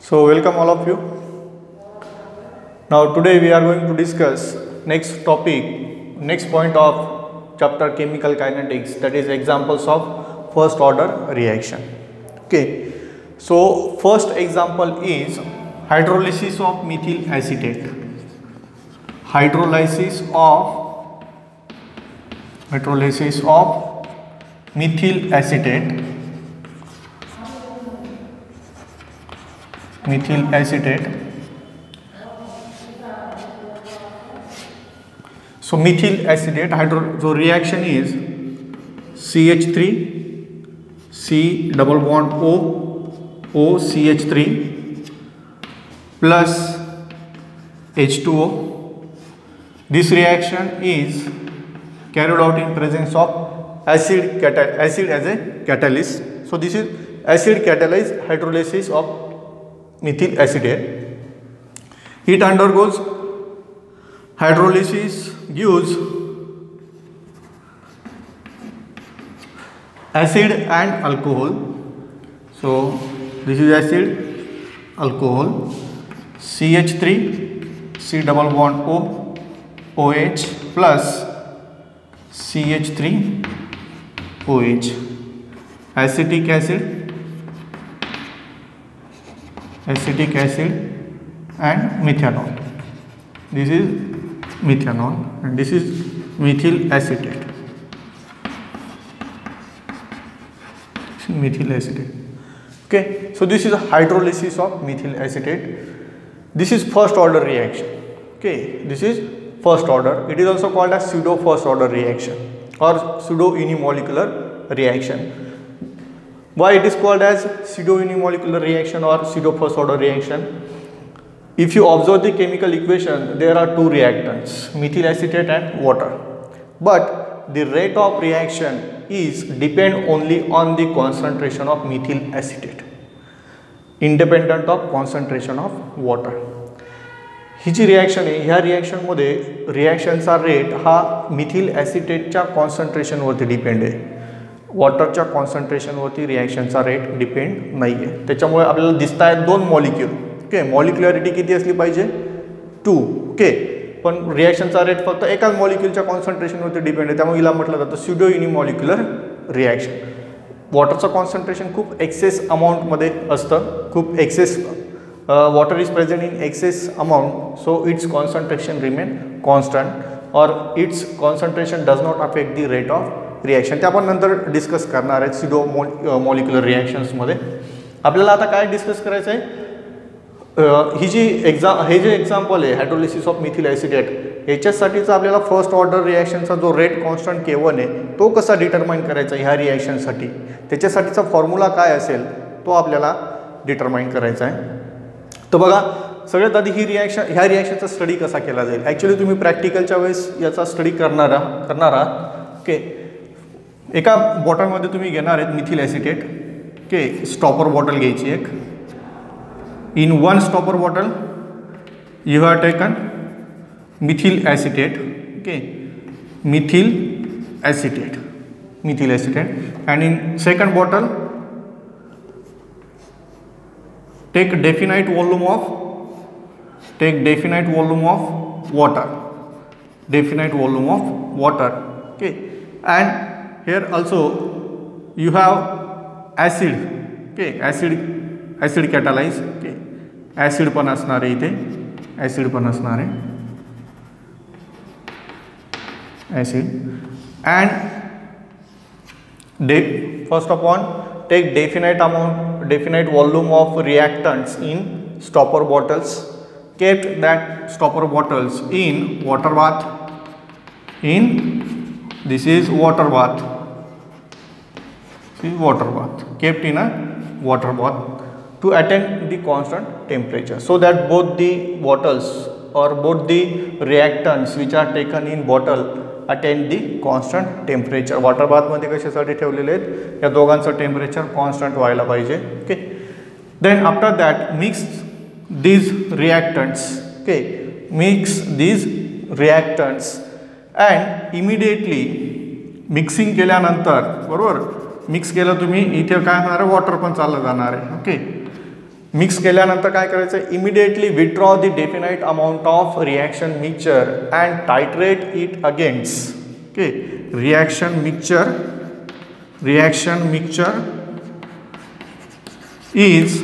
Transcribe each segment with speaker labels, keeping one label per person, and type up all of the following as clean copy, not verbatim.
Speaker 1: So welcome all of you. Now today we are going to discuss next topic, next point of chapter chemical kinetics, that is examples of first order reaction. Okay. So first example is hydrolysis of methyl acetate. Hydrolysis of methyl acetate. So methyl acetate so reaction is CH3 C double bond O CH3 plus H2O. This reaction is carried out in presence of acid as a catalyst. So this is acid catalyzed hydrolysis of methyl acetate. It undergoes hydrolysis, gives acid and alcohol. So this is acid, alcohol, CH3 C double bond O OH plus CH3 OH, acetic acid and methanol. This is methanol and this is methyl acetate. Okay, so this is a hydrolysis of methyl acetate. This is first order reaction. Okay, this is first order. It is also called as pseudo first order reaction or pseudo unimolecular reaction. Why it is called as pseudo unimolecular reaction or pseudo first order reaction? If you observe the chemical equation, there are two reactants, methyl acetate and water. But the rate of reaction is depend only on the concentration of methyl acetate, independent of concentration of water. ही जी reaction आहे, ह्या रिॲक्शनमध्ये रिॲक्शनचा rate हा Mithil ॲसिटेटच्या कॉन्सन्ट्रेशनवरती depend आहे. वॉटरच्या कॉन्सन्ट्रेशनवरती रिॲक्शनचा rate depend नाही आहे. त्याच्यामुळे आपल्याला दिसत आहेत दोन मॉलिक्यूल. ओके, मॉलिक्युलॅरिटी किती असली पाहिजे? 2. ओके, पण रिॲक्शनचा रेट फक्त एकाच मॉलिक्यूलच्या कॉन्सन्ट्रेशनवरती डिपेंड आहे. त्यामुळे हिला म्हटलं जातं स्युडो युनिमॉलिक्युलर रिॲक्शन. वॉटरचं कॉन्सन्ट्रेशन खूप एक्सेस अमाऊंटमध्ये असतं, खूप access water is present in excess amount, so its concentration remain constant or its concentration does not affect the rate of reaction. ते आपण नंतर डिस्कस करणार आहे pseudo molecular reactions मध्ये. आपल्याला आता काय डिस्कस करायचं आहे? ही जी हे जे एक्झाम्पल आहे हायड्रोलिसिस ऑफ मिथिल ॲसिटेट, याच्यासाठीचा आपल्याला फर्स्ट ऑर्डर रिॲक्शनचा जो रेट कॉन्स्टंट K1 आहे तो कसा डिटरमाइन करायचा ह्या रिॲक्शनसाठी, त्याच्यासाठीचा फॉर्म्युला काय असेल तो आपल्याला डिटरमाइन करायचा आहे. तर बघा, सगळ्यात आधी ह्या रिॲक्शनचा स्टडी कसा केला जाईल. ॲक्च्युली तुम्ही प्रॅक्टिकलच्या वेळेस याचा स्टडी करणार आहात. ओके, एका बॉटलमध्ये तुम्ही घेणार आहेत Mithil acetate. Okay, stopper bottle घ्यायची एक. In one stopper bottle you have taken Mithil acetate. Okay, Mithil acetate and in second bottle take definite volume of water, okay, and here also you have acid. Okay, acid catalyze. Okay, acid पण असणार आहे इथे, acid and first of all take definite volume of reactants in stopper bottles. Kept that stopper bottles in water bath. This is water bath. Kept in a water bath to attain the constant temperature, so that both the bottles or both the reactants which are taken in bottle attain the constant temperature. Water बाथमध्ये कशासाठी ठेवलेले आहेत? या दोघांचं temperature constant व्हायला पाहिजे. Okay, then after that mix these reactants and immediately mixing केल्यानंतर, बरोबर, मिक्स केलं तुम्ही, इथे काय होणार आहे? वॉटर पण चाललं जाणार आहे. ओके, मिक्स केल्यानंतर काय करायचं, immediately withdraw the definite amount of reaction mixture and titrate it against, okay, reaction mixture is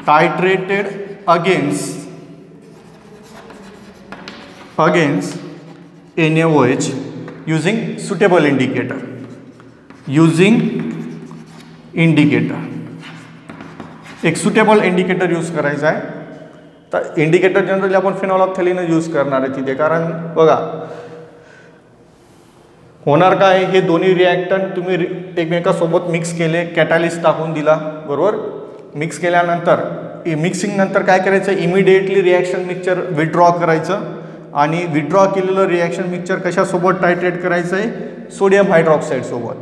Speaker 1: titrated against NaOH using suitable indicator. एक सुटेबल इंडिकेटर यूज करायचा आहे. तर इंडिकेटर जनरली आपण फिनॉल्फथॅलीन यूज करणार आहे तिथे, कारण बघा होणार काय, हे दोन्ही रिॲक्टंट तुम्ही एकमेकांसोबत मिक्स केले, कॅटालिस्ट टाकून दिला, बरोबर. मिक्स केल्यानंतर मिक्सिंग नंतर काय करायचं, इमिडिएटली रिॲक्शन मिक्सचर विथड्रॉ करायचं आणि विथड्रॉ केलेलं रिॲक्शन मिक्सचर कशासोबत टायट्रेट करायचं आहे, सोडियम हायड्रॉक्साईड सोबत,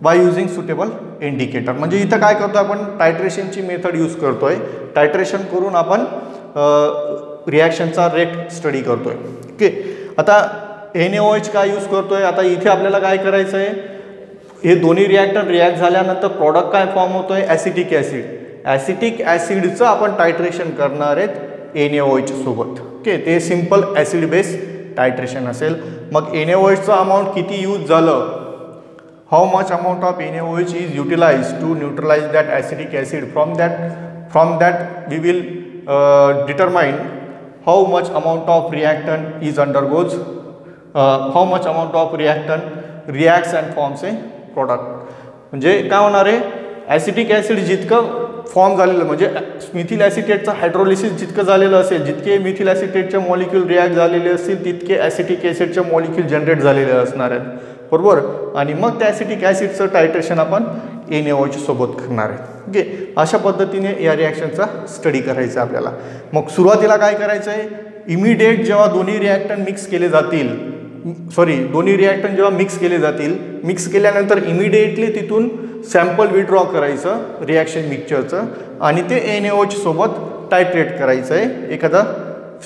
Speaker 1: बाय युजिंग सुटेबल इंडिकेटर. म्हणजे इथं काय करतो आपण, टायट्रेशनची मेथड यूज करतोय. टायट्रेशन करून आपण रिॲक्शनचा रेट स्टडी करतोय. ओके, आता NaOH काय यूज करतोय, आता इथे आपल्याला काय करायचं आहे, हे दोन्ही रिॲक्टर रिॲक्ट झाल्यानंतर प्रॉडक्ट काय फॉर्म होतोय, ॲसिटिक ॲसिड. ॲसिटिक ॲसिडचं आपण टायट्रेशन करणार आहेत NaOH सोबत. ओके, ते सिम्पल ॲसिड बेस टायट्रेशन असेल. मग NaOHचं अमाऊंट किती यूज झालं, how much amount of NaOH is utilize to neutralize that acetic acid, from that we will determine how much amount of reactant is undergoes, how much amount of reactant reacts and forms a product. म्हणजे काय होणार आहे, acetic acid जितकं form झालेलं, म्हणजे Mithil ॲसिटेटचं hydrolysis जितकं झालेलं असेल, जितके मिथिल ॲसिटेटचे मॉलिक्यूल रिॲक्ट झालेले असतील तितके ॲसिटिक ॲसिडचे मॉलिक्यूल जनरेट झालेले असणार आहेत, बरोबर. आणि मग त्या ॲसिटिक ॲसिडचं टायट्रेशन आपण NaOH सोबत करणार आहे. ओके, अशा पद्धतीने या रिॲक्शनचा स्टडी करायचा आपल्याला. मग सुरुवातीला काय करायचं आहे, इमिडिएट जेव्हा दोन्ही रिॲक्टंट मिक्स केले जातील, मिक्स केल्यानंतर इमिडिएटली तिथून सॅम्पल विथड्रॉ करायचं रिॲक्शन मिक्सचरचं आणि ते NaOH सोबत टायट्रेट करायचं आहे एखादा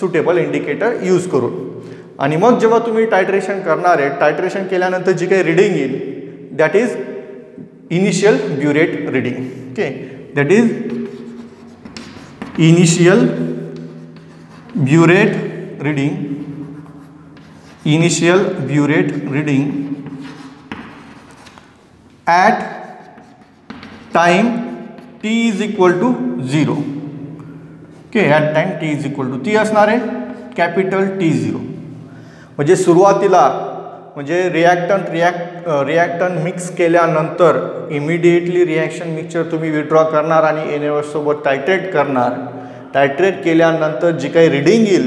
Speaker 1: सुटेबल इंडिकेटर यूज करून. आणि मग जेव्हा तुम्ही टायट्रेशन करणार आहे, टायट्रेशन केल्यानंतर जी काही रिडिंग येईल that is initial burette reading. Okay, that is initial burette reading at time t is equal to 0. Okay, at time t is equal to ती असणार आहे कॅपिटल T0. म्हणजे सुरुवातीला म्हणजे रिॲक्टंट मिक्स केल्यानंतर इमिडिएटली रिॲक्शन मिक्सचर तुम्ही withdraw करणार आणि NaOH सोबत टायट्रेट करणार. टायट्रेट केल्यानंतर जी काही रिडिंग येईल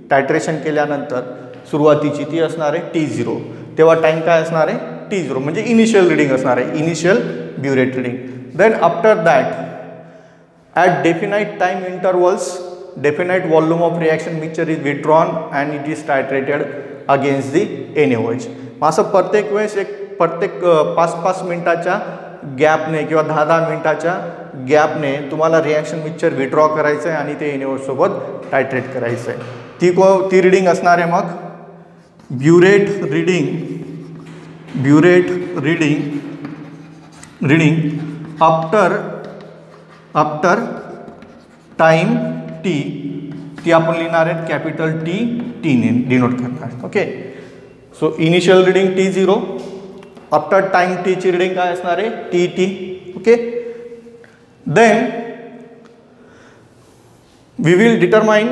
Speaker 1: टायट्रेशन केल्यानंतर सुरुवातीची ती असणार आहे T0. तेव्हा टाईम काय असणार आहे, T0, म्हणजे इनिशियल रिडिंग असणार आहे, initial burette reading. Then after that at definite time intervals definite volume of reaction mixture is withdrawn and it is titrated against the NaOH. असं प्रत्येक वेळेस प्रत्येक 5-5 मिनिटाच्या गॅपने किंवा 10-10 मिनिटाच्या गॅपने तुम्हाला रिॲक्शन मिक्सचर विथड्रॉ करायचं आहे आणि ते NaOH सोबत टायट्रेट करायचं आहे. ती रिडिंग असणार आहे मग burette reading after time T. ती आपण लिहिणार आहेत कॅपिटल टी ने डिनोट करणार. Okay, so initial reading T0, after time टीची रिडिंग काय असणार आहे TT. Okay, then we will determine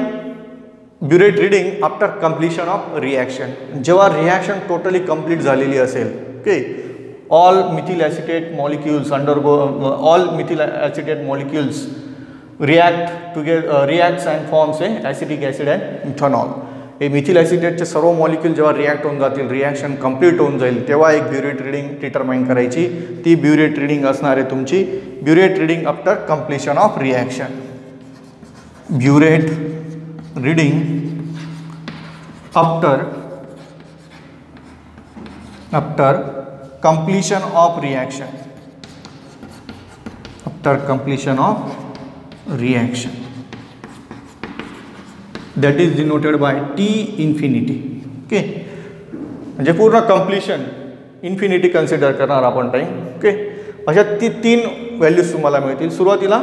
Speaker 1: burette reading after completion of reaction. जेव्हा रिॲक्शन टोटली कंप्लीट झालेली असेल, okay, all methyl acetate molecules reacts and forms acetic acid and ethanol. हे methyl ॲसिटेटचे सर्व मॉलिक्यूल जेव्हा रिॲक्ट होऊन जातील, रिॲक्शन कंप्लीट होऊन जाईल, तेव्हा एक ब्युरेट रिडिंग डिटरमाइन करायची. ती ब्युरेट रिडिंग असणार आहे तुमची burette reading after completion of reaction. Burette reading after completion of reaction, that is denoted by T infinity. Okay, म्हणजे पूर्ण कंप्लीशन इन्फिनिटी कन्सिडर करणार आपण टाइम. ओके, अशा 3 व्हॅल्यूज तुम्हाला मिळतील. सुरुवातीला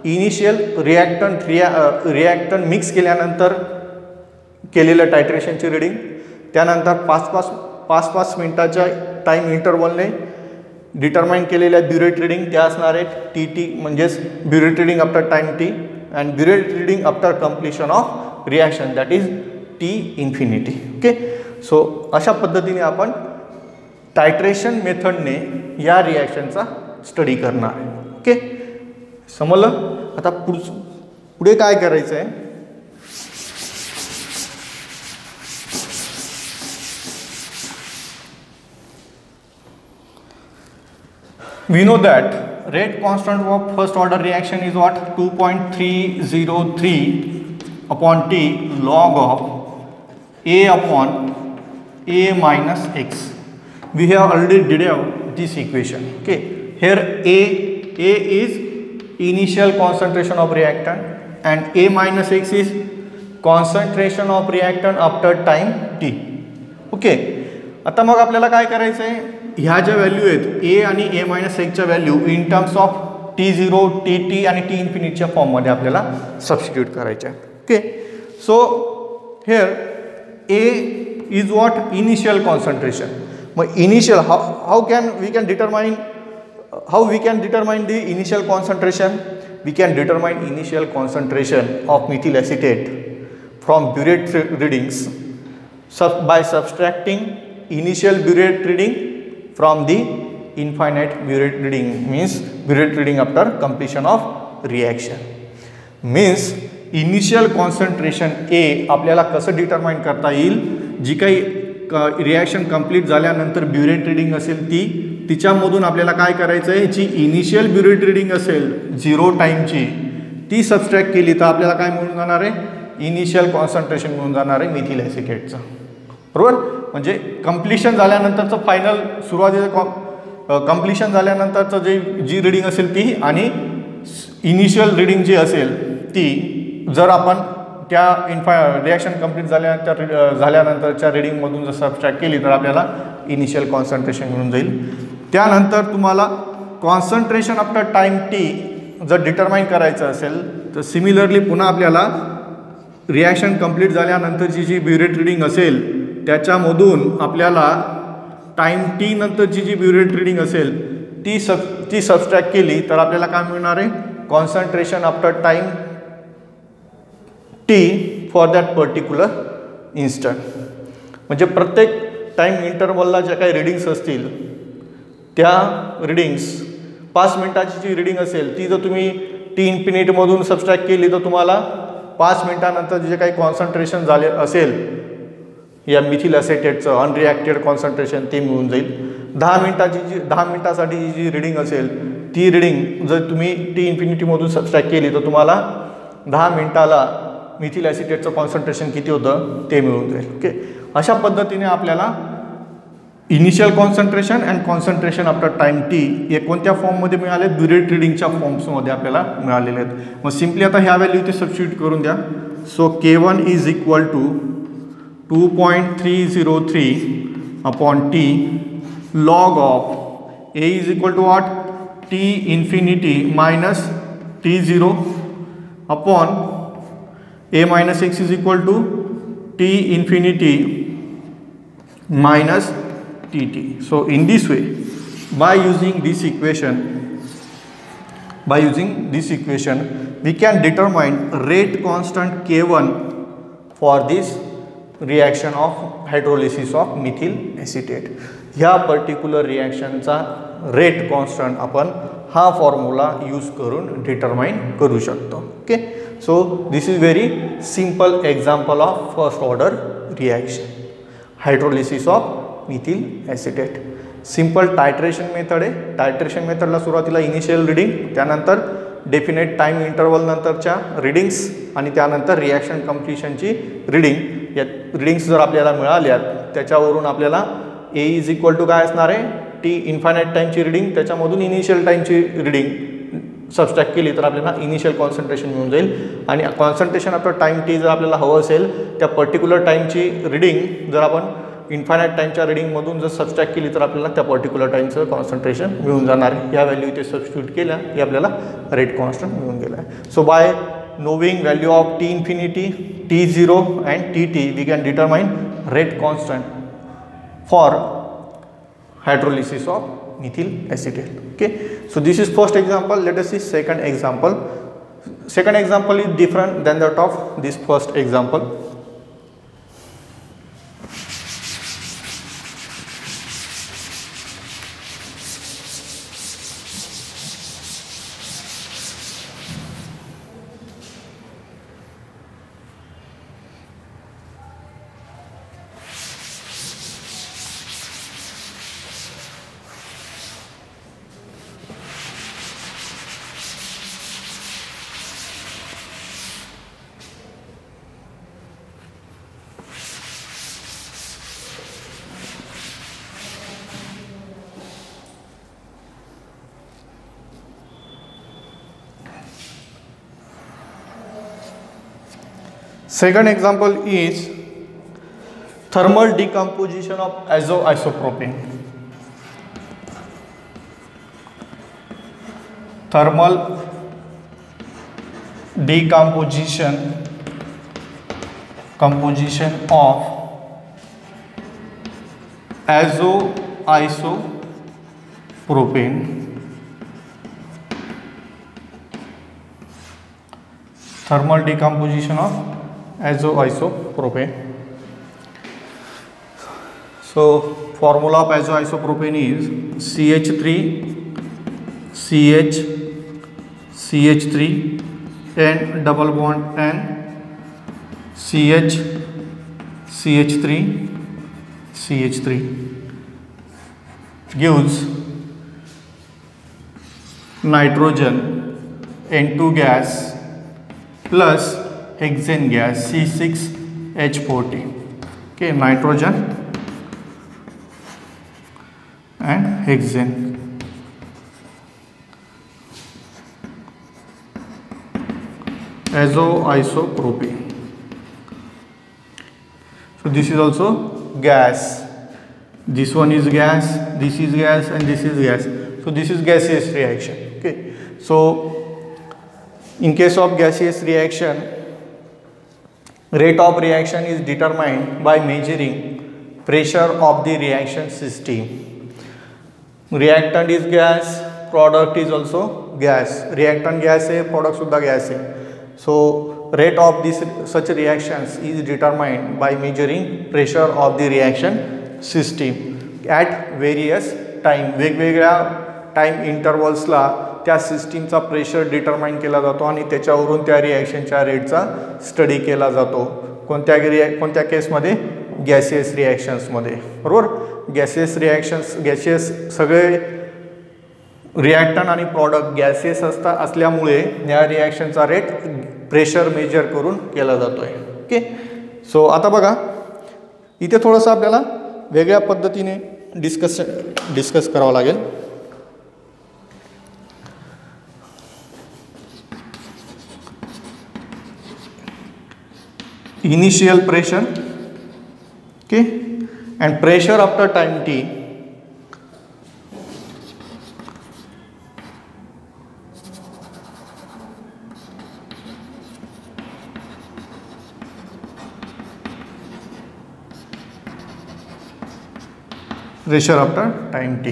Speaker 1: इनिशियल रिॲक्टंट मिक्स केल्यानंतर केलेलं टायट्रेशनची रिडिंग, त्यानंतर 5 मिनिटाच्या टाईम इंटरवलने डिटरमाइन केलेल्या ब्युरेट रिडिंग त्या असणार आहेत TT म्हणजेच burette reading after time T and burette reading after completion of reaction that is T infinity. Okay, so अशा पद्धतीने आपण टायट्रेशन मेथडने या रिॲक्शनचा स्टडी करणार आहे. ओके, समजलं. आता पुढे काय करायचं आहे, we know that rate constant of first order reaction is what, 2.303 upon T log of A upon A minus X. We have already derived this equation. Okay, here A is initial concentration of reactant and A minus X is concentration of reactant after time T. Okay, आता मग आपल्याला काय करायचं आहे, ह्या ज्या value आहेत A आणि A minus एक्सच्या value in terms of T0, TT आणि T इन्फिनिटीच्या फॉर्ममध्ये आपल्याला सबस्टिट्यूट करायच्या आहेत. Okay, so here A is what, initial concentration. मग initial how we can determine the initial concentration. We can determine initial concentration of methyl acetate from burette readings by subtracting initial burette reading from the infinite burette reading, means burette reading after completion of reaction. means initial concentration A आपल्याला कसं determine करता येईल, जी काही reaction complete झाल्यानंतर burette reading असेल तिच्यामधून आपल्याला काय करायचं आहे, जी इनिशियल ब्युरेट रिडिंग असेल 0 टाईमची ती सबस्ट्रॅक्ट केली तर आपल्याला काय मिळून जाणार आहे, इनिशियल कॉन्सन्ट्रेशन मिळून जाणार आहे मिथिल ॲसिटेटचं. बरोबर, म्हणजे कंप्लिशन झाल्यानंतरचं फायनल सुरुवातीचं कंप्लिशन झाल्यानंतरचं जी रिडिंग असेल ती आणि इनिशियल रिडिंग जी असेल ती जर आपण त्या रिॲक्शन कंप्लीट झाल्यानंतरच्या रिडिंगमधून जर सबस्ट्रॅक्ट केली तर आपल्याला इनिशियल कॉन्सन्ट्रेशन मिळून जाईल. त्यानंतर तुम्हाला कॉन्सन्ट्रेशन आफ्टर टाईम T जर डिटरमाइन करायचं असेल तर सिमिलरली पुन्हा आपल्याला रिॲक्शन कंप्लीट झाल्यानंतरची जी ब्युरेट रिडिंग असेल त्याच्यामधून आपल्याला टाईम T नंतरची जी ब्युरेट रिडिंग असेल ती सबस्ट्रॅक्ट केली तर आपल्याला काय मिळणार आहे, concentration after time T for that particular instant. म्हणजे प्रत्येक टाईम इंटरवलला ज्या काही रिडिंग्स असतील त्या रिडिंग्स 5 मिनिटाची जी रिडिंग असेल ती जर तुम्ही T इन्फिनिटीमधून सबस्ट्रॅक्ट केली तर तुम्हाला 5 मिनिटानंतर जे काही कॉन्सन्ट्रेशन झाले असेल या मिथिल ॲसिटेटचं अनरिॲक्टेड कॉन्सन्ट्रेशन ते मिळून जाईल. 10 मिनिटासाठी जी रिडिंग असेल ती रिडिंग जर तुम्ही T इन्फिनिटीमधून सबस्ट्रॅक्ट केली तर तुम्हाला 10 मिनिटाला मिथिल ॲसिटेटचं कॉन्सन्ट्रेशन किती होतं ते मिळून जाईल. ओके, अशा पद्धतीने आपल्याला initial concentration and concentration after time T हे कोणत्या फॉर्ममध्ये मिळाले, ब्युरेट रिडिंगच्या फॉर्म्समध्ये आपल्याला मिळालेले आहेत. मग सिम्पली आता ह्या व्हॅल्यू इथे सबस्टिट्यूट करून द्या. So K1 is equal to 2.303 upon T log of A is equal to what, T infinity minus T0 upon A minus X is equal to T infinity minus TT. So in this way, by using this equation we can determine rate constant K1 for this reaction of hydrolysis of methyl acetate. ह्या particular रिॲक्शनचा rate constant आपण हा formula use करून determine करू शकतो. Okay, so this is very simple example of first order reaction, hydrolysis of methyl acetate. Simple titration method आहे. Titration मेथडला सुरुवातीला इनिशियल रिडिंग, त्यानंतर डेफिनेट टाईम इंटरवल नंतरच्या रिडिंग्स आणि त्यानंतर रिॲक्शन कंप्लिशनची रिडिंग. या रिडिंग्स जर आपल्याला मिळाल्या त्याच्यावरून आपल्याला A इज इक्वल टू काय असणार आहे, T इन्फायनाईट टाईमची रिडिंग त्याच्यामधून इनिशियल टाईमची रिडिंग सबस्ट्रॅक्ट केली तर आपल्याला इनिशियल कॉन्सन्ट्रेशन मिळून जाईल. आणि कॉन्सन्ट्रेशन आफ्टर टाईम T जर आपल्याला हवं असेल त्या पर्टिक्युलर टाईमची रिडिंग जर आपण इन्फायनाईट टाईमच्या रिडिंगमधून जर सबस्ट्रॅक्ट केली तर आपल्याला त्या पर्टिक्युलर टाईमचं कॉन्सन्ट्रेशन मिळून जाणार आहे. या व्हॅल्यू इथे सबस्टिट्यूट केल्या की आपल्याला रेट कॉन्स्टंट मिळून गेला आहे. सो bye knowing value of T infinity, T0 and Tt, we can determine rate constant for hydrolysis of methyl acetate. Okay, so this is first example. Let us see second example. Second example is different than that of this first example. Second example is thermal decomposition of azoisopropane. Thermal decomposition of azoisopropane. Thermal decomposition of azoisopropane. So formula of azoisopropane is CH3 CH3 and double bond N CH3 gives nitrogen N2 gas plus hexane gas C6H40. Okay, nitrogen and hexane. Azoisopropane. So this is also gas. This one is gas, this is gas, and this is gas. So this is gaseous reaction. Okay. So in case of gaseous reaction, rate of reaction is determined by measuring pressure of the reaction system. Reactant is gas, product is also gas. Reactant gas है, product सुद्धा gas है. So rate of this such reactions is determined by measuring pressure of the reaction system at various time. वेगवेगळ्या time इंटरवल्सला त्या सिस्टीमचा pressure determine केला जातो आणि त्याच्यावरून त्या रिॲक्शनच्या रेटचा स्टडी केला जातो. कोणत्या केसमध्ये? गॅसियस रिॲक्शन्समध्ये. बरोबर. गॅसियस सगळे रिॲक्टंट आणि प्रॉडक्ट गॅसियस असल्यामुळे या रिॲक्शनचा रेट प्रेशर मेजर करून केला जातो आहे. ओके. सो आता बघा इथे थोडंसं आपल्याला वेगळ्या पद्धतीने डिस्कस करावं लागेल. Initial pressure, okay, and pressure after time t. Pressure after time t.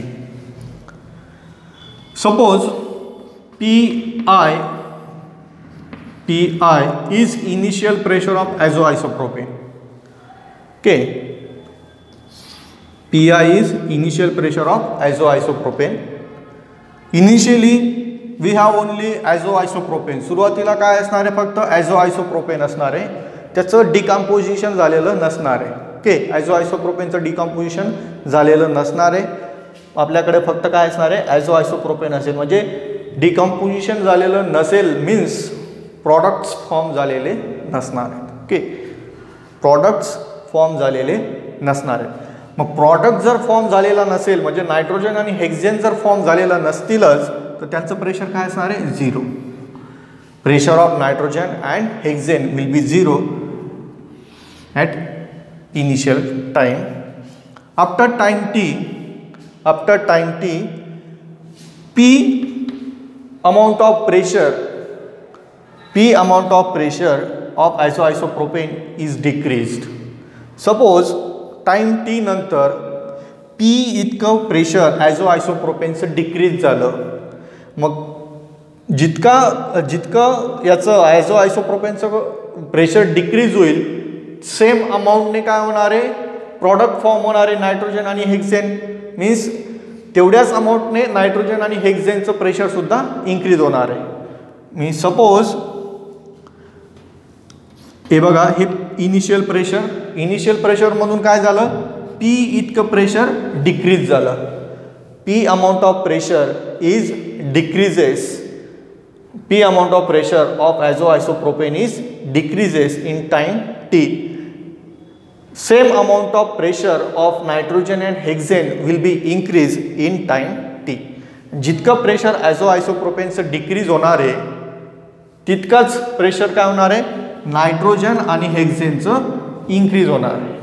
Speaker 1: Suppose Pi is initial pressure of azoisopropane. Okay. Pi is initial pressure of azoisopropane. Initially we have only azoisopropane. सुरुवातीला काय असणार आहे? फक्त azoisopropane असणार आहे. त्याचं decomposition झालेलं नसणार आहे. ओके. azoisopropane डिकम्पोजिशन झालेलं नसणार आहे. आपल्याकडे फक्त काय असणार आहे? azoisopropane असेल. म्हणजे डिकम्पोजिशन झालेलं नसेल मीन्स प्रोडक्ट्स फॉर्म झालेले नसणार आहेत. ओके. प्रोडक्ट्स फॉर्म झालेले नसणार आहेत. मग प्रॉडक्ट जर फॉर्म झालेला नसेल म्हणजे नायट्रोजन आणि हेक्सेन जर फॉर्म झालेला नसतीलच तर त्यांचं प्रेशर काय असणार आहे? 0. Pressure of nitrogen and hexane will be 0 at initial time after time t, P amount of pressure of azoisopropane is decreased. Suppose time T नंतर P इतकं प्रेशर आयसोप्रोपेनचं डिक्रीज झालं, मग जितकं याचं आयसोप्रोपेनचं प्रेशर डिक्रीज होईल, सेम अमाऊंटने काय होणार आहे, प्रॉडक्ट फॉर्म होणार आहे नायट्रोजन आणि हेक्सेन. मीन्स तेवढ्याच अमाऊंटने नायट्रोजन आणि हेक्सेनचं प्रेशर सुद्धा इन्क्रीज होणार आहे. मीन्स सपोज हे बघा, हे इनिशियल प्रेशर मधून काय झालं, P इतकं प्रेशर डिक्रीज झालं. P amount of pressure is decreases. P amount of pressure of azoisopropane is decreases in time t. Same amount of pressure of nitrogen and hexane will be increased in time t. जितकं pressure azoisopropaneचं decrease होणार आहे, तितकंच pressure काय होणार आहे, nitrogen आणि हेक्सेनचं increase होणार आहे.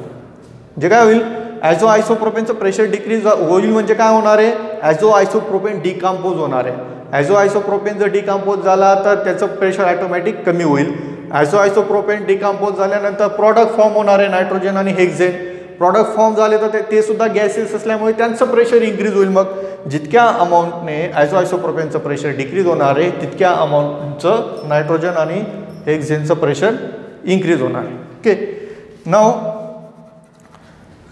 Speaker 1: जे काय होईल, azoisopropaneचं प्रेशर डिक्रीज होईल म्हणजे काय होणार आहे, azoisopropane डिकम्पोज होणार आहे. आयसोप्रोपेन जर डिकम्पोज झाला तर त्याचं प्रेशर ऑटोमॅटिक कमी होईल. आयसोप्रोपेन डिकम्पोज झाल्यानंतर प्रॉडक्ट फॉर्म होणार आहे नायट्रोजन आणि हेक्सेन. प्रॉडक्ट फॉर्म झाले तर ते सुद्धा गॅसेस असल्यामुळे त्यांचं प्रेशर इन्क्रीज होईल. मग जितक्या अमाऊंटने आयसोप्रोपेनचं प्रेशर डिक्रीज होणार आहे, तितक्या अमाऊंटचं नायट्रोजन आणि हेक्सेनचं प्रेशर इन्क्रीज होणार आहे. Okay, now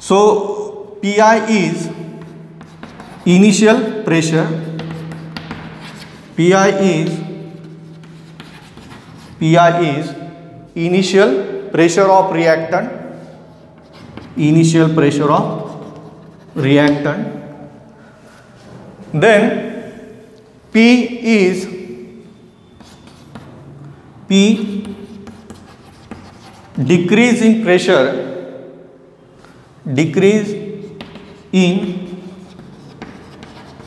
Speaker 1: so PI is initial pressure. PI is initial pressure of reactant. Then P decrease in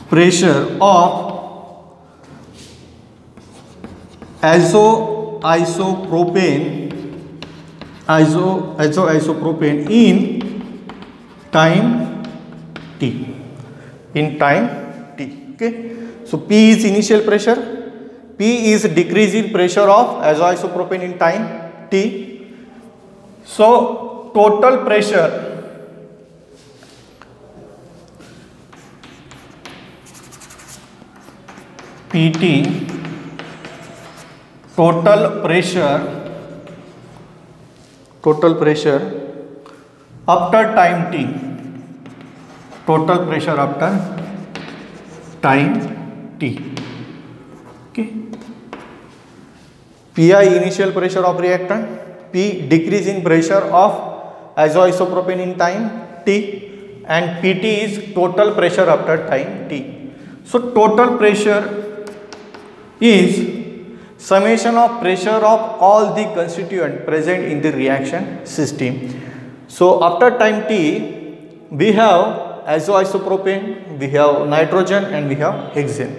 Speaker 1: pressure of azoisopropane in time t. Okay, so P is initial pressure, P is decrease in pressure of azoisopropane in time t. So total pressure PT, total pressure after time t, okay. PI initial pressure of reactant, P decrease in pressure of azoisopropane in time t, and PT is total pressure after time t. So total pressure is summation of pressure of all the constituents present in the reaction system. So after time t, we have azoisopropane, we have nitrogen and we have hexane.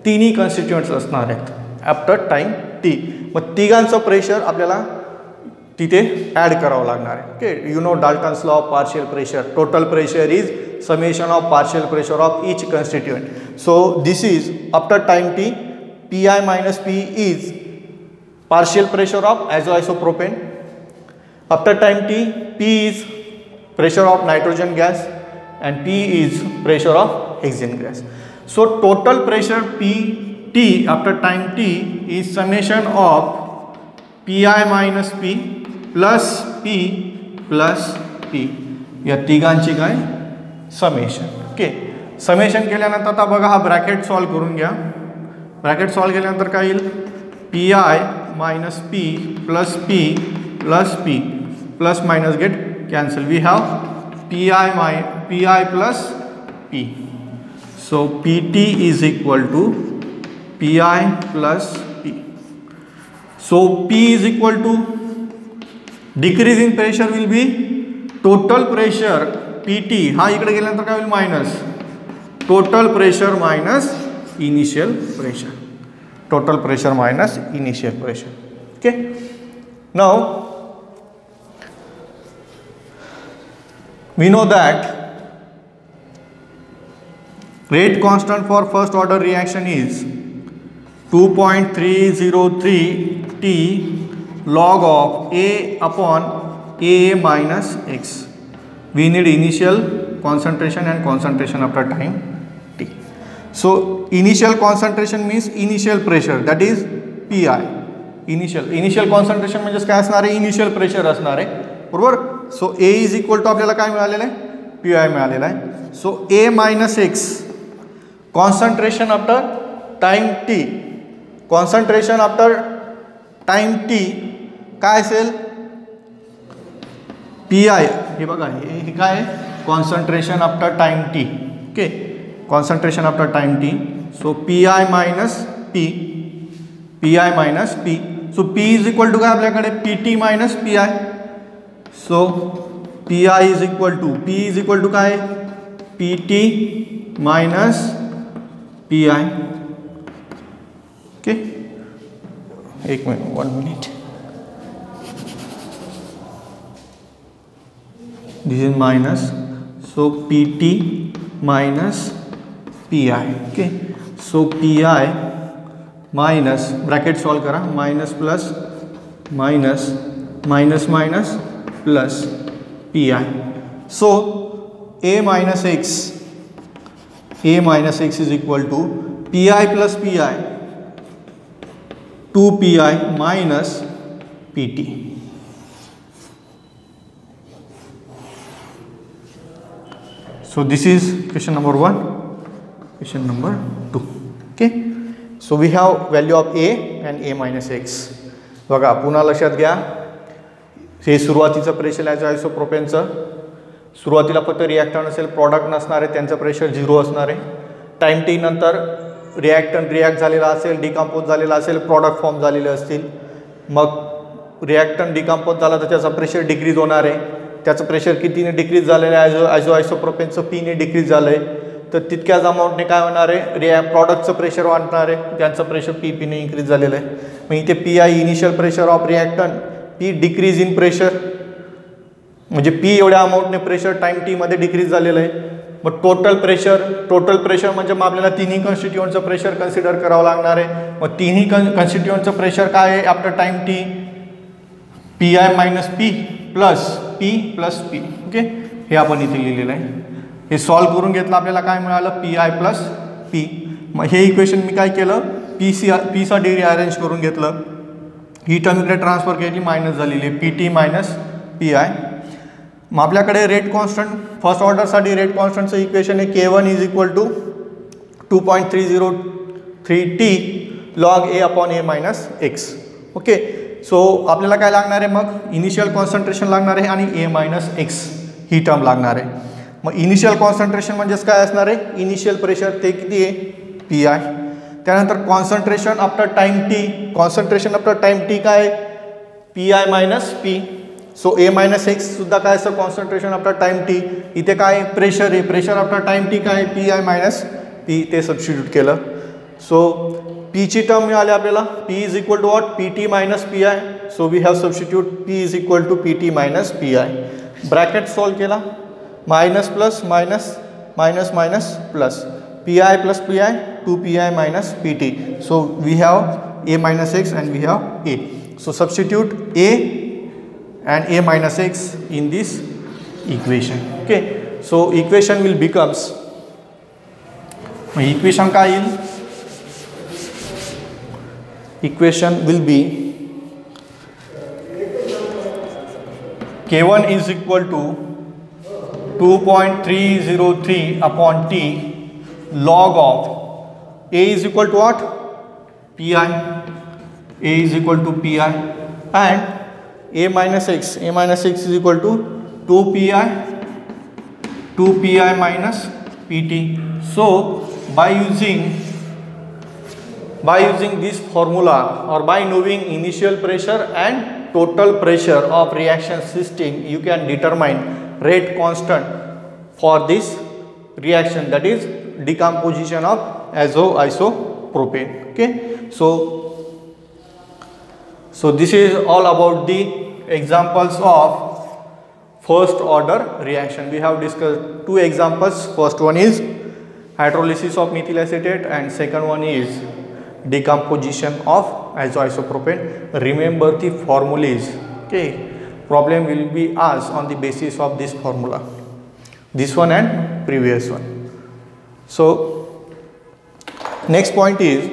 Speaker 1: तिन्ही constituents असणार आहेत after time t. मग तिघांचं pressure आपल्याला तिथे add करावं लागणार आहे. Okay, you know Dalton's law of partial pressure. Total pressure is summation of partial pressure of each constituent. So this is after time t, PI minus P is partial pressure of azoisopropane. After time t, P is pressure of nitrogen gas and P is pressure of hexane gas. So total pressure PT after time t is summation of PI minus P plus P plus P. या तिघांची काय summation. Okay, summation केल्यानंतर आता बघा हा bracket solve करून घ्या. Bracket solve केल्यानंतर काय येईल, PI minus P plus P plus P plus minus get cancel. We have PI plus P. So PT is equal to PI plus P. So P is equal to decrease in pressure will be total pressure PT. हा इकडे गेल्यानंतर काय होईल, minus total pressure minus initial pressure. Total pressure minus initial pressure. Okay, now we know that rate constant for first order reaction is 2.303 T log of A upon A minus X. We need initial concentration and concentration after time T. So initial concentration means initial pressure, that is PI. Initial concentration म्हणजे काय असणार आहे, initial pressure असणार आहे, बरोबर. So A is equal to आपल्याला काय मिळालेलं आहे, PI मिळालेला आहे. So A minus X concentration after time T, concentration after time T काय असेल, PI. हे बघा हे काय आहे, concentration after time T. Okay, concentration after time T. So PI minus P, PI minus P. So P is equal to काय आपल्याकडे PT minus PI. So PI is equal to काय, PT मायनस PI. ओके, एक minute, 1 minute. This is minus, so PT minus PI. Okay, so PI minus, bracket solve करा, minus plus minus minus minus plus PI. So A minus X is equal to PI plus PI, 2PI minus PT. So this is question number 1. Question number 2. Okay. So we have value of A and A minus X. बघा पुन्हा लक्षात घ्या, हे सुरुवातीचं pressure आहे आयसोप्रोपेनचं. सुरुवातीला फक्त reactant असेल, product नसणार आहे, त्यांचं प्रेशर 0 असणार आहे. टाइम T नंतर रिॲक्टंट रिॲक्ट झालेला असेल, डिकम्पोज झालेला असेल, प्रॉडक्ट फॉर्म झालेले असतील. मग रिॲक्टंट डिकम्पोज झाला तर त्याचा प्रेशर डिक्रीज होणार आहे. त्याचं प्रेशर कितीने डिक्रीज झालेलं आहे, आयसोप्रोपेनचं Pने डिक्रीज झालं आहे, तर तितक्याच अमाऊंटने काय होणार आहे, प्रॉडक्टचं प्रेशर वाढणार आहे, त्यांचं प्रेशर Pने इन्क्रीज झालेलं आहे. मग इथे PI initial pressure of reactant, P decrease in pressure, म्हणजे P एवढ्या अमाऊंटने प्रेशर टाइम T मध्ये डिक्रीज झालेलं आहे. मग टोटल प्रेशर म्हणजे मग आपल्याला तिन्ही कन्स्टिट्युएंटचं प्रेशर कन्सिडर करावं लागणार आहे. मग तिन्ही कन्स्टिट्युएंटचं प्रेशर काय आहे after time T, PI minus P plus P plus P. Okay, हे आपण इथे लिहिलेलं आहे. हे सॉल्व करून घेतलं, आपल्याला काय मिळालं, PI प्लस P. मग हे इक्वेशन मी काय केलं, P साठी रिअरेंज करून घेतलं, ही टर्म इकडे ट्रान्सफर केली, मायनस झालेली आहे PT मायनस PI. मग आपल्याकडे रेट कॉन्स्टंट, फर्स्ट ऑर्डरसाठी रेट कॉन्स्टंटचं इक्वेशन आहे K1 is equal to 2.303 T log A upon A minus X. Okay, so आपल्याला काय लागणार आहे, मग इनिशियल कॉन्सन्ट्रेशन लागणार आहे आणि A minus X he term लागणार आहे. मग इनिशियल कॉन्सन्ट्रेशन म्हणजेच काय असणार आहे, इनिशियल प्रेशर ते किती आहे, PI. त्यानंतर concentration after time T, concentration after time T काय आहे, PI minus P. So A minus X सुद्धा काय असतं, कॉन्सन्ट्रेशन आफ्टर टाइम T. इथे काय प्रेशर आहे, प्रेशर आफ्टर टाइम T काय आहे, PI मायनस P, ते सबस्टिट्यूट केलं. सो P ची टर्म मिळाली आपल्याला, P is equal to what, PT minus PI. So we have substitute P is equal to PT minus PI. Bracket solve केला, minus plus minus minus minus plus PI plus PI, 2PI minus PT. So we have A minus X and we have A. So substitute A and A minus X in this equation. Okay, so equation will becomes, equation का येईल, equation will be K1 is equal to 2.303 upon T log of A is equal to what, PI. A is equal to PI and A minus X is equal to 2PI minus PT. So by using this formula or by knowing initial pressure and total pressure of reaction system, you can determine rate constant for this reaction, that is decomposition of isopropane. Okay, so this is all about the examples of first order reaction. We have discussed two examples. First one is hydrolysis of methyl acetate, and second one is decomposition of azoisopropane. Remember the formulas. Okay, problem will be asked on the basis of this formula, this one and previous one. So next point is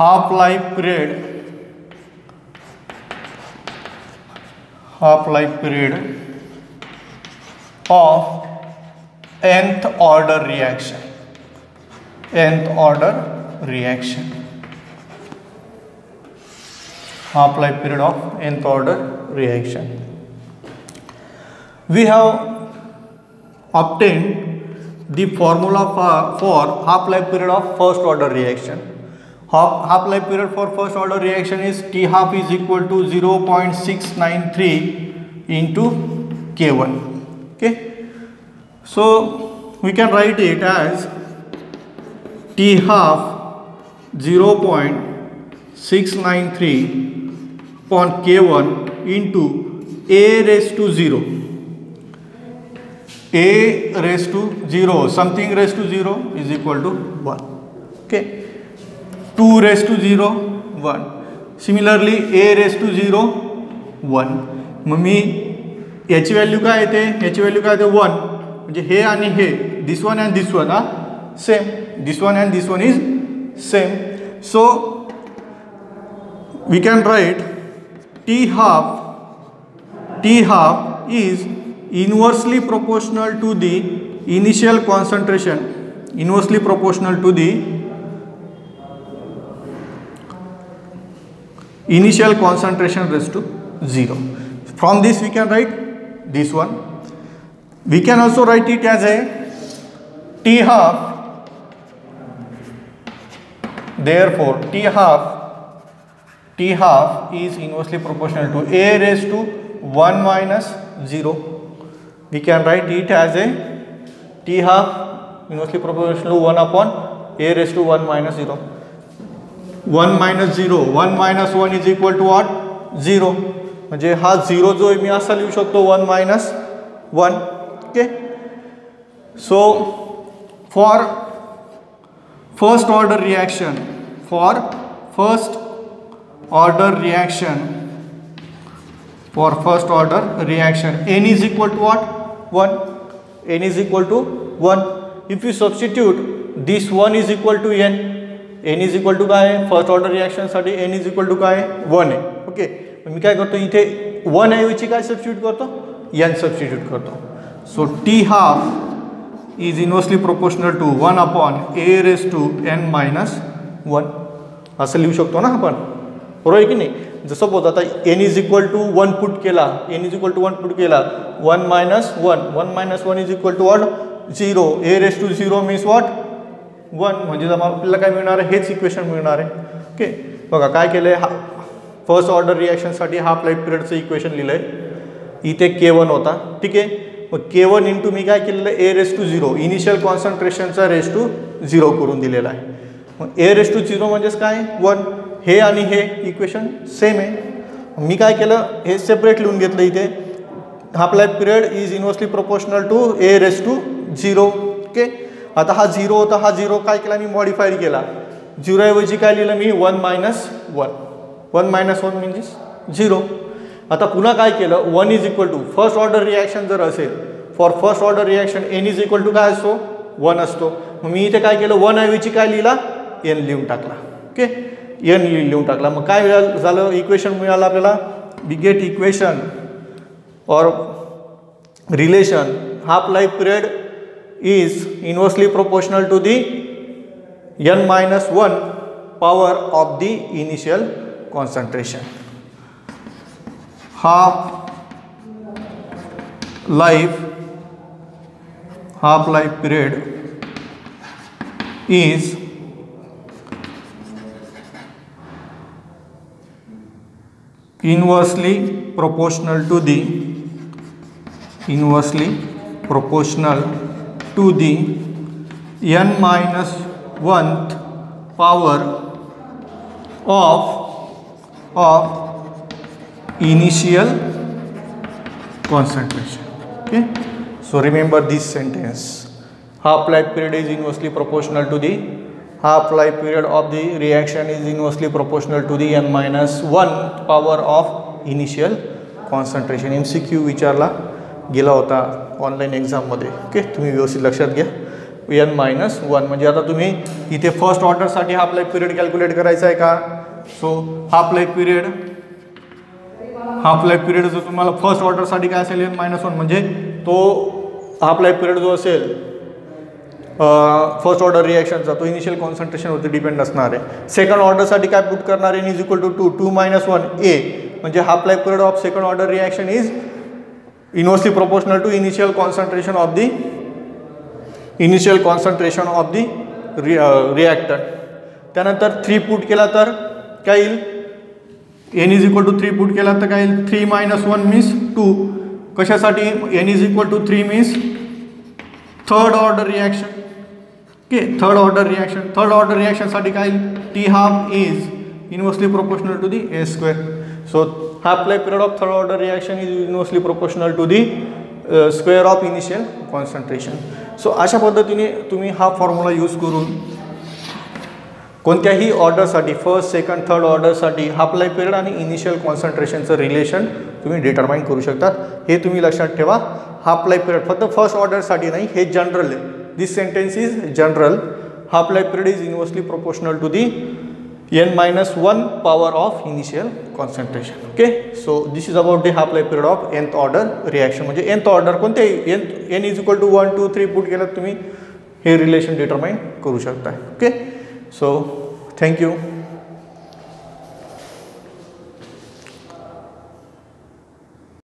Speaker 1: half-life period of nth order reaction. Half-life period of nth order reaction. We have obtained the formula for half-life period of first order reaction. Half-life period for first order reaction is T half is equal to 0.693 into K1. Okay, so we can write it as T half 0.693 upon K1 into A raised to 0. A raised to 0, something raised to 0 is equal to 1. Okay. 2 raised to 0, 1. Similarly, A raised to 0, 1. मग मी याची value काय येते? याची value काय येते? 1. म्हणजे हे आणि हे, this one and this one same, this one and this one is same. So we can write T half is inversely proportional to the initial concentration, inversely proportional to the initial concentration raised to 0. From this we can write this one. We can also write it as a T half. Therefore T half is inversely proportional to A raised to 1 minus 0. We can write it as a T half inversely proportional to 1 upon A raised to 1 minus 0. 1 minus 0, 1 minus 1 is equal to what? 0. म्हणजे हा 0 जो मी असा लिहू शकतो 1 minus 1. Okay. So for first order reaction, n is equal to what? 1. N is equal to 1. If you substitute this 1 is equal to n, n is equal to काय आहे? First order reaction साठी n is equal to काय आहे? 1 आहे. Okay, मी काय करतो इथे 1 ऐवजी काय सबस्टिट्यूट करतो? n सबस्टिट्यूट करतो. सो T half is inversely proportional to 1 upon A raised to n minus 1 असं लिहू शकतो ना आपण, बरोबर आहे की नाही? जसं सपोज आता n is equal to 1 put केला, n is equal to 1 put केला, 1 minus 1, 1 minus 1 is equal to what? 0. A raised to 0 means what? 1. म्हणजे आपल्याला काय मिळणार आहे? हेच इक्वेशन मिळणार आहे. ओके, बघा काय केलंय, फर्स्ट ऑर्डर रिएक्शनसाठी हाफ लाईफ पिरियडचं इक्वेशन लिहिलंय. इथे K1 होता, ठीक आहे. मग K1 इंटू मी काय केलेलं A रेस टू 0, इनिशियल कॉन्सन्ट्रेशनचा रेस टू 0 करून दिलेला आहे. मग A रेस टू 0 म्हणजेच काय? 1. हे आणि हे इक्वेशन सेम आहे. मी काय केलं, हे सेपरेट लिहून घेतलं इथे. Half life period is inversely proportional to A raise to 0. Okay, आता हा 0 होता, हा 0 काय केला मी? मॉडिफाय केला. 0 ऐवजी काय लिहिलं मी? 1 minus 1. 1 minus 1 म्हणजे 0. आता पुन्हा काय केलं? 1 is equal to first order reaction जर असेल, for first order reaction n is equal to काय असतो? 1 असतो. मग मी इथे काय केलं? 1 ऐवजी काय लिहिला? n लिहून टाकला. ओके, n लिहून टाकला. मग काय झालं इक्वेशन मिळालं आपल्याला. वी गेट इक्वेशन और relation half life period is inversely proportional to the n-1 power of the initial concentration. half life period is inversely proportional to the n-1th power of initial concentration. Okay, so remember this sentence. Half life period is inversely proportional to the half life period of the reaction is inversely proportional to the n-1 power of initial concentration. MCQ विचारला गेला होता online एक्झाममध्ये. Okay, तुम्ही व्यवस्थित लक्षात घ्या. n-1 म्हणजे आता तुम्ही इथे फर्स्ट ऑर्डरसाठी हाफ लाईफ पिरियड कॅल्क्युलेट करायचा आहे का. सो हाफ लाईफ पिरियड जर तुम्हाला फर्स्ट ऑर्डरसाठी काय असेल n-1 म्हणजे तो हाफ लाईफ पिरियड जो असेल फर्स्ट ऑर्डर रिॲक्शनचा तो इनिशियल कॉन्सन्ट्रेशनवरती डिपेंड असणार आहे. सेकंड ऑर्डरसाठी काय पुट करणार आहे n = 2 - 1 a म्हणजे half life period of second order reaction is inversely proportional to initial concentration of the reactant. त्यानंतर 3 पुट केला तर काय येईल n = 3 पुट केला तर काय येईल 3 - 1 मीन्स 2. कशासाठी n = 3 means third order reaction. Okay, third order रिॲक्शनसाठी काय येईल t½ is inversely proportional to the a². So half life period of third order reaction is inversely proportional to the square of initial concentration. So अशा पद्धतीने तुम्ही हा formula use करून कोणत्याही ऑर्डरसाठी फर्स्ट सेकंड थर्ड ऑर्डरसाठी हाफ लाईफ पिरियड आणि initial कॉन्सन्ट्रेशनचं रिलेशन तुम्ही डिटरमाइन करू शकता. हे तुम्ही लक्षात ठेवा. हाफ लाईफ पिरियड फक्त फर्स्ट ऑर्डरसाठी नाही, हे जनरल आहे. This sentence is general. Half life period is inversely proportional to the n-1 power of initial concentration. Okay, so this is about the half life period of nth order reaction. म्हणजे nth order कोणते n = 1 2 3 put केलं तुम्ही हे relation determine करू शकता. Okay, so thank you.